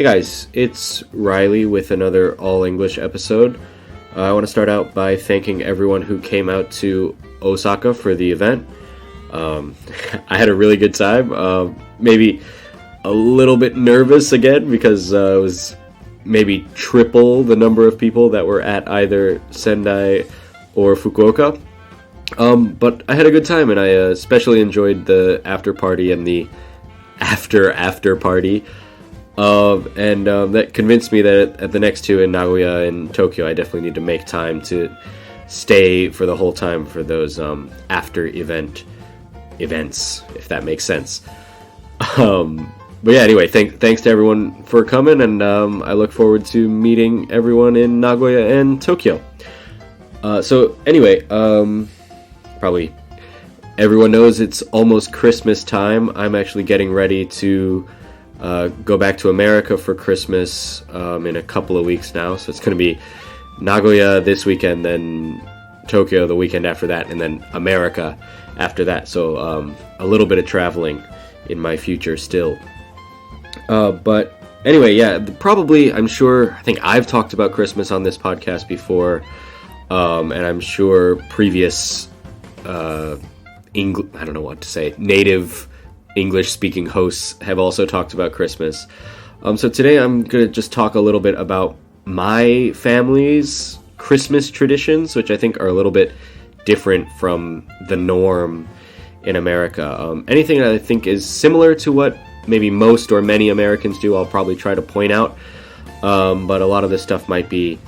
Hey guys, it's Reilly with another all-English episode. I want to start out by thanking everyone who came out to Osaka for the event. I had a really good time, maybe a little bit nervous again because it was maybe triple the number of people that were at either Sendai or Fukuoka. But I had a good time, and I especially enjoyed the after party and the after party. And that convinced me that at the next two in Nagoya and Tokyo, I definitely need to make time to stay for the whole time for those after events, if that makes sense. But yeah, anyway, thanks to everyone for coming, and I look forward to meeting everyone in Nagoya and Tokyo. So anyway, probably everyone knows it's almost Christmas time. I'm actually getting ready to go back to America for Christmas in a couple of weeks now. So it's going to be Nagoya this weekend, then Tokyo the weekend after that, and then America after that. So a little bit of traveling in my future still. But anyway, yeah, probably, I think I've talked about Christmas on this podcast before, and I'm sure previous native English-speaking hosts have also talked about Christmas. So today I'm going to just talk a little bit about my family's Christmas traditions, which I think are a little bit different from the norm in America. Anything that I think is similar to what maybe most or many Americans do, I'll probably try to point out. But a lot of this stuff might be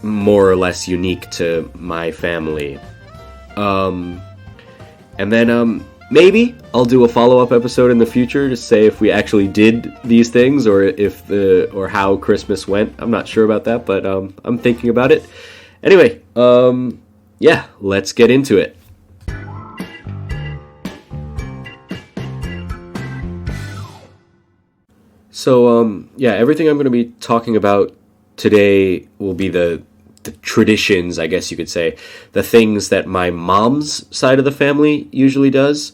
more or less unique to my family. And then maybe I'll do a follow-up episode in the future to say if we actually did these things or how Christmas went. I'm not sure about that, but I'm thinking about it. Anyway, yeah, let's get into it. So, yeah, everything I'm going to be talking about today will be the traditions, I guess you could say, the things that my mom's side of the family usually does.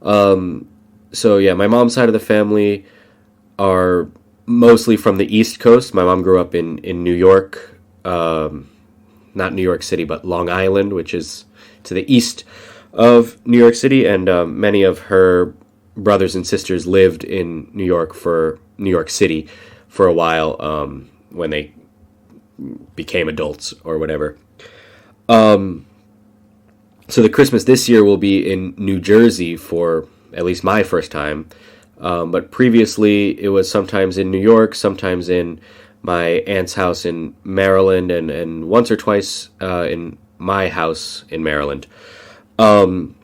So yeah, my mom's side of the family are mostly from the East Coast. My mom grew up in New York, not New York City, but Long Island, which is to the east of New York City, and many of her brothers and sisters lived in New York City for a while when they became adults or whatever. So the Christmas this year will be in New Jersey for at least my first time. But previously it was sometimes in New York, sometimes in my aunt's house in Maryland, and once or twice in my house in Maryland. But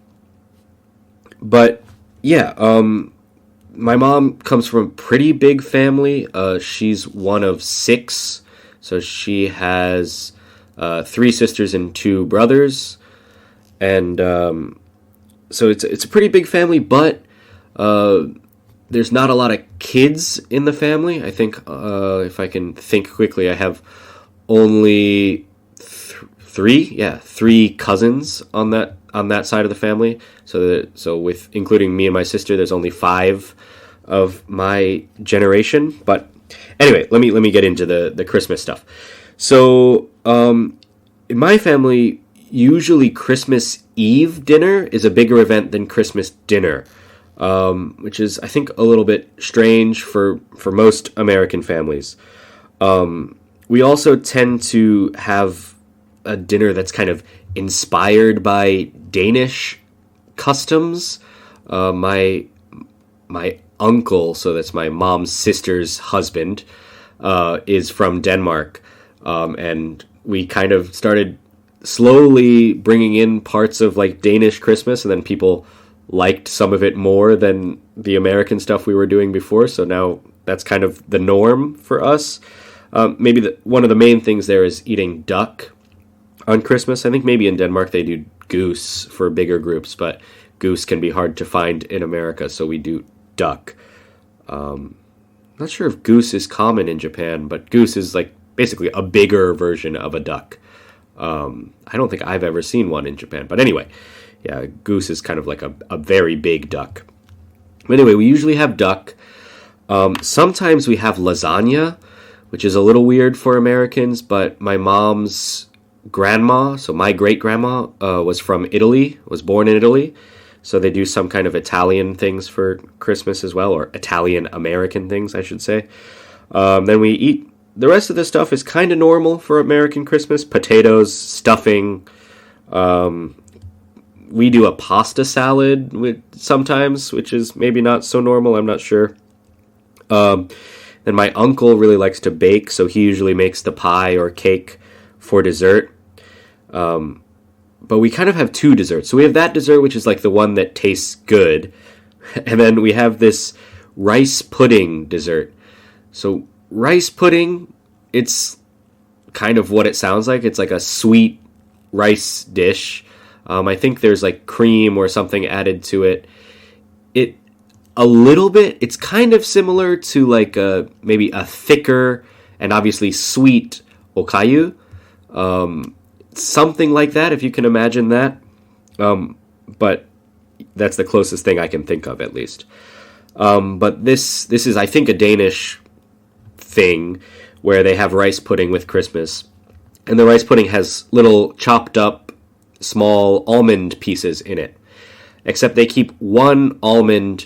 yeah, my mom comes from a pretty big family. She's one of 6. So she has 3 sisters and 2 brothers, and so it's a pretty big family. But there's not a lot of kids in the family. I think if I can think quickly, I have only 3 cousins on that side of the family. So with including me and my sister, there's only 5 of my generation. But anyway, let me get into the Christmas stuff. So, in my family, usually Christmas Eve dinner is a bigger event than Christmas dinner, which is, I think, a little bit strange for most American families. We also tend to have a dinner that's kind of inspired by Danish customs. My uncle, so that's my mom's sister's husband, is from Denmark, and we kind of started slowly bringing in parts of like Danish Christmas, and then people liked some of it more than the American stuff we were doing before, so now that's kind of the norm for us. Maybe one of the main things there is eating duck on Christmas. I think maybe in Denmark they do goose for bigger groups, but goose can be hard to find in America, so we do duck. Not sure if goose is common in Japan, but goose is like basically a bigger version of a duck. I don't think I've ever seen one in Japan, but anyway, yeah, goose is kind of like a very big duck. But anyway, we usually have duck. Sometimes we have lasagna, which is a little weird for Americans, but my mom's grandma, so my great-grandma, was from Italy, was born in Italy, so they do some kind of Italian things for Christmas as well, or Italian-American things, I should say. Then we eat. The rest of the stuff is kind of normal for American Christmas. Potatoes, stuffing. We do a pasta salad sometimes, which is maybe not so normal, I'm not sure. Then my uncle really likes to bake, so he usually makes the pie or cake for dessert. But we kind of have two desserts. So we have that dessert, which is like the one that tastes good. And then we have this rice pudding dessert. So rice pudding, it's kind of what it sounds like. It's like a sweet rice dish. I think there's like cream or something added to it. It's kind of similar to like maybe a thicker and obviously sweet okayu. Something like that, if you can imagine that. But that's the closest thing I can think of, at least. But this is, I think, a Danish thing where they have rice pudding with Christmas. And the rice pudding has little chopped up small almond pieces in it. Except they keep one almond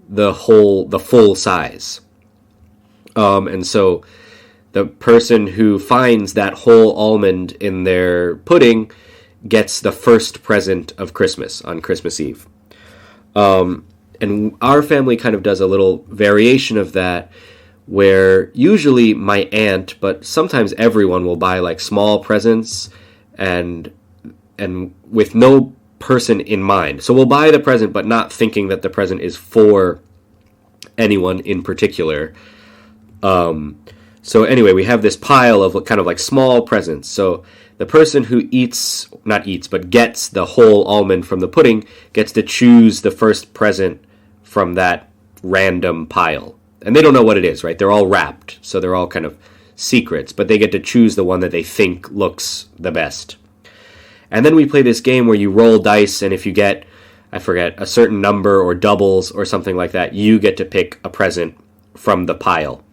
the full size. And so the person who finds that whole almond in their pudding gets the first present of Christmas on Christmas Eve. And our family kind of does a little variation of that, where usually my aunt, but sometimes everyone will buy like small presents and with no person in mind. So we'll buy the present, but not thinking that the present is for anyone in particular. So anyway, we have this pile of kind of like small presents. So the person who gets the whole almond from the pudding gets to choose the first present from that random pile. And they don't know what it is, right? They're all wrapped, so they're all kind of secrets, but they get to choose the one that they think looks the best. And then we play this game where you roll dice, and if you get, I forget, a certain number or doubles or something like that, you get to pick a present from the pile.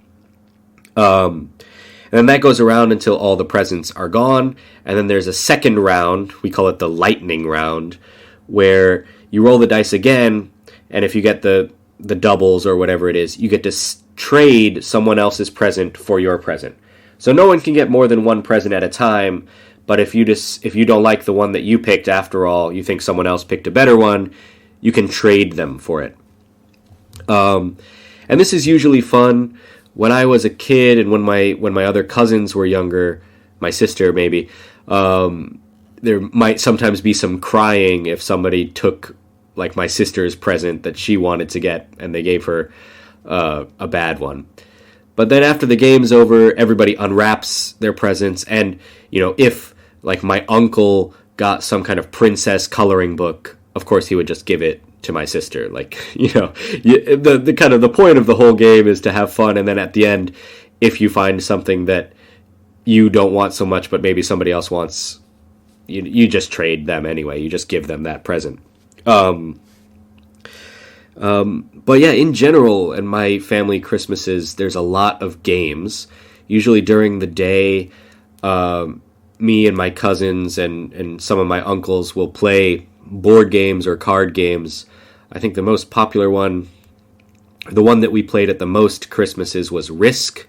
And then that goes around until all the presents are gone, and then there's a second round, we call it the lightning round, where you roll the dice again, and if you get the doubles or whatever it is, you get to trade someone else's present for your present. So no one can get more than one present at a time, but if you don't like the one that you picked after all, you think someone else picked a better one, you can trade them for it. And this is usually fun. When I was a kid and when my other cousins were younger, my sister maybe, there might sometimes be some crying if somebody took like my sister's present that she wanted to get and they gave her a bad one. But then after the game's over, everybody unwraps their presents, and if like my uncle got some kind of princess coloring book, of course he would just give it to my sister. Like, the kind of the point of the whole game is to have fun, and then at the end, if you find something that you don't want so much but maybe somebody else wants, you just trade them anyway. You just give them that present. But yeah, in general, in my family Christmases, there's a lot of games. Usually during the day, me and my cousins and some of my uncles will play board games or card games. I think the most popular one, the one that we played at the most Christmases, was Risk,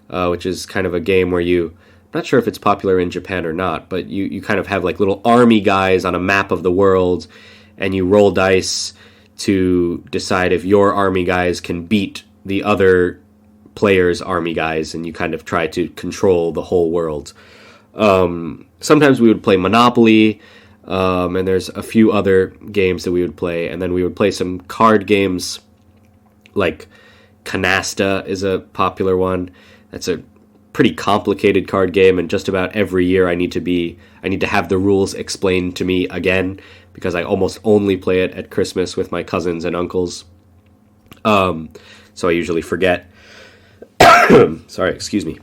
which is kind of a game where I'm not sure if it's popular in Japan or not, but you kind of have like little army guys on a map of the world, and you roll dice to decide if your army guys can beat the other player's army guys, and you kind of try to control the whole world. Sometimes we would play Monopoly, and there's a few other games that we would play, and then we would play some card games, like Canasta is a popular one. That's a pretty complicated card game, and just about every year I need to have the rules explained to me again, because I almost only play it at Christmas with my cousins and uncles. So I usually forget. Sorry, excuse me.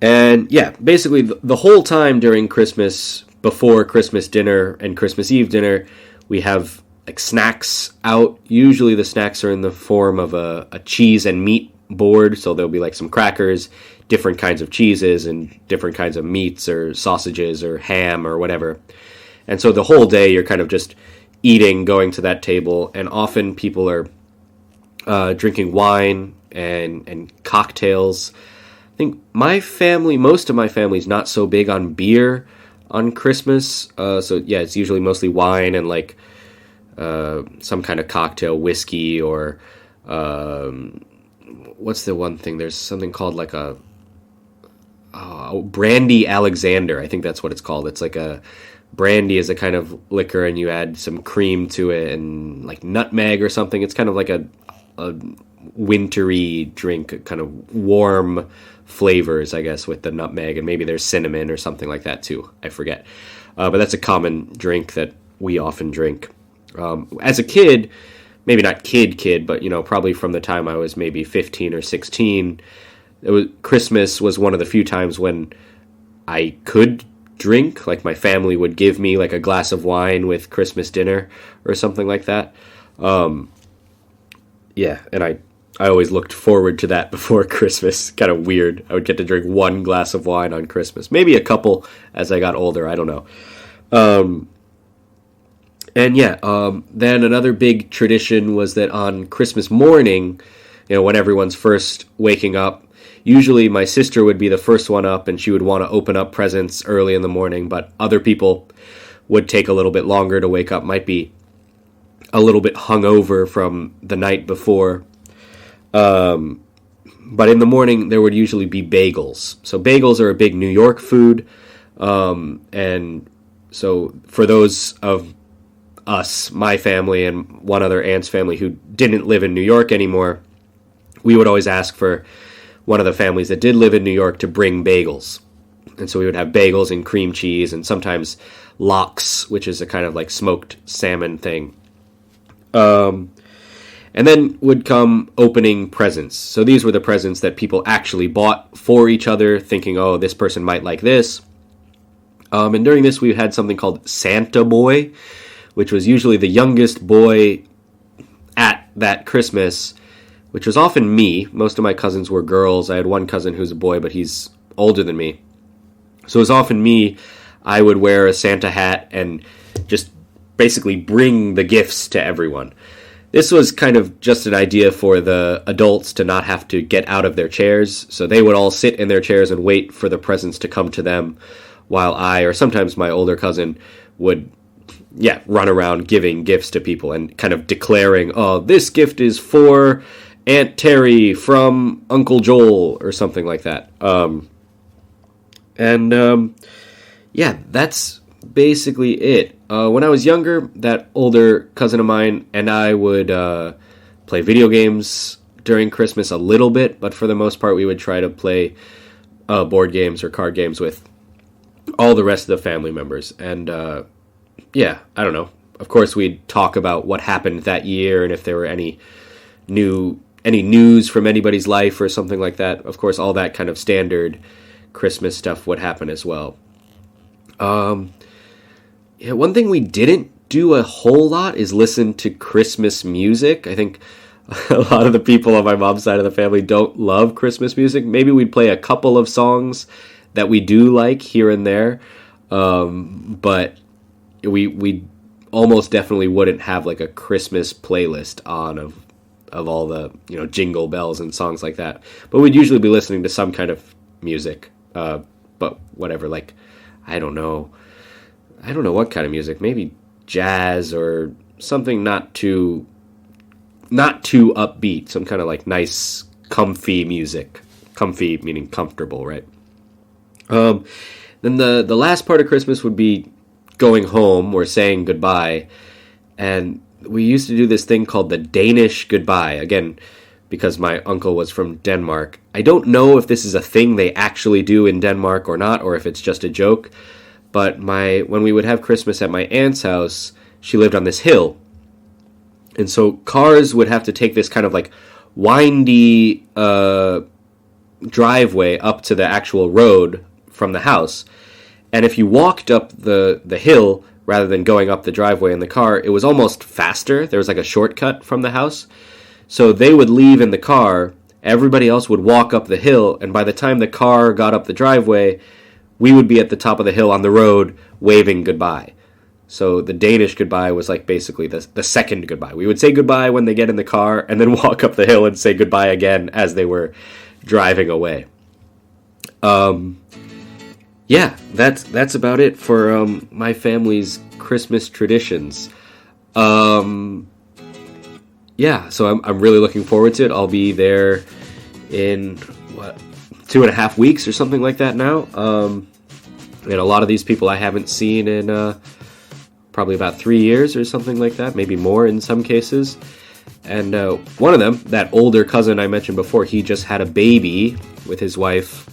And yeah, basically the whole time during Christmas, before Christmas dinner and Christmas Eve dinner, we have like snacks out. Usually the snacks are in the form of a cheese and meat board, so there'll be like some crackers, different kinds of cheeses, and different kinds of meats or sausages or ham or whatever. And so the whole day you're kind of just eating, going to that table, and often people are drinking wine and cocktails. I think most of my family is not so big on beer on Christmas. So yeah, it's usually mostly wine and like some kind of cocktail, whiskey, or what's the one thing? There's something called like a brandy Alexander. I think that's what it's called. It's like a brandy is a kind of liquor, and you add some cream to it and like nutmeg or something. It's kind of like a wintry drink, kind of warm flavors, I guess, with the nutmeg, and maybe there's cinnamon or something like that too. I forget. But that's a common drink that we often drink. As a kid, maybe not kid, but probably from the time I was maybe 15 or 16, Christmas was one of the few times when I could drink. Like my family would give me like a glass of wine with Christmas dinner or something like that. Yeah, and I always looked forward to that before Christmas. Kind of weird. I would get to drink one glass of wine on Christmas. Maybe a couple as I got older. I don't know. Then another big tradition was that on Christmas morning, when everyone's first waking up, usually my sister would be the first one up, and she would want to open up presents early in the morning, but other people would take a little bit longer to wake up, might be a little bit hungover from the night before. But in the morning, there would usually be bagels. So bagels are a big New York food, and so for those of us, my family, and one other aunt's family who didn't live in New York anymore, we would always ask for one of the families that did live in New York to bring bagels. And so we would have bagels and cream cheese, and sometimes lox, which is a kind of like smoked salmon thing. And then would come opening presents. So these were the presents that people actually bought for each other, thinking, oh, this person might like this. And during this, we had something called Santa Boy, which was usually the youngest boy at that Christmas, which was often me. Most of my cousins were girls. I had one cousin who's a boy, but he's older than me. So it was often me. I would wear a Santa hat and just basically bring the gifts to everyone. This was kind of just an idea for the adults to not have to get out of their chairs. So they would all sit in their chairs and wait for the presents to come to them, while I, or sometimes my older cousin, would run around giving gifts to people and kind of declaring, oh, this gift is for Aunt Terry from Uncle Joel, or something like that. That's basically it. When I was younger, that older cousin of mine and I would play video games during Christmas a little bit, but for the most part we would try to play board games or card games with all the rest of the family members. And I don't know. Of course, we'd talk about what happened that year and if there were any news from anybody's life or something like that. Of course, all that kind of standard Christmas stuff would happen as well. One thing we didn't do a whole lot is listen to Christmas music. I think a lot of the people on my mom's side of the family don't love Christmas music. Maybe we'd play a couple of songs that we do like here and there, but we almost definitely wouldn't have like a Christmas playlist on of all the jingle bells and songs like that. But we'd usually be listening to some kind of music, but whatever. Like I don't know what kind of music. Maybe jazz or something not too upbeat. Some kind of like nice, comfy music. Comfy meaning comfortable, right? Then the last part of Christmas would be going home or saying goodbye. And we used to do this thing called the Danish goodbye. Again, because my uncle was from Denmark. I don't know if this is a thing they actually do in Denmark or not, or if it's just a joke. But when we would have Christmas at my aunt's house, she lived on this hill. And so cars would have to take this kind of like windy driveway up to the actual road from the house. And if you walked up the hill rather than going up the driveway in the car, it was almost faster. There was like a shortcut from the house. So they would leave in the car, everybody else would walk up the hill, and by the time the car got up the driveway, we would be at the top of the hill on the road waving goodbye. So the Danish goodbye was like basically the second goodbye. We would say goodbye when they get in the car and then walk up the hill and say goodbye again as they were driving away. Yeah, that's about it for my family's Christmas traditions. Yeah, so I'm really looking forward to it. I'll be there in 2.5 weeks or something like that now. And a lot of these people I haven't seen in probably about 3 years or something like that, maybe more in some cases. And one of them, that older cousin I mentioned before, he just had a baby with his wife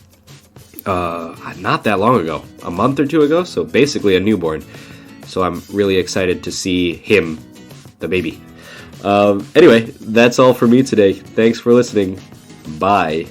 not that long ago, a month or two ago, so basically a newborn. So I'm really excited to see him, the baby. Anyway, that's all for me today. Thanks for listening. Bye.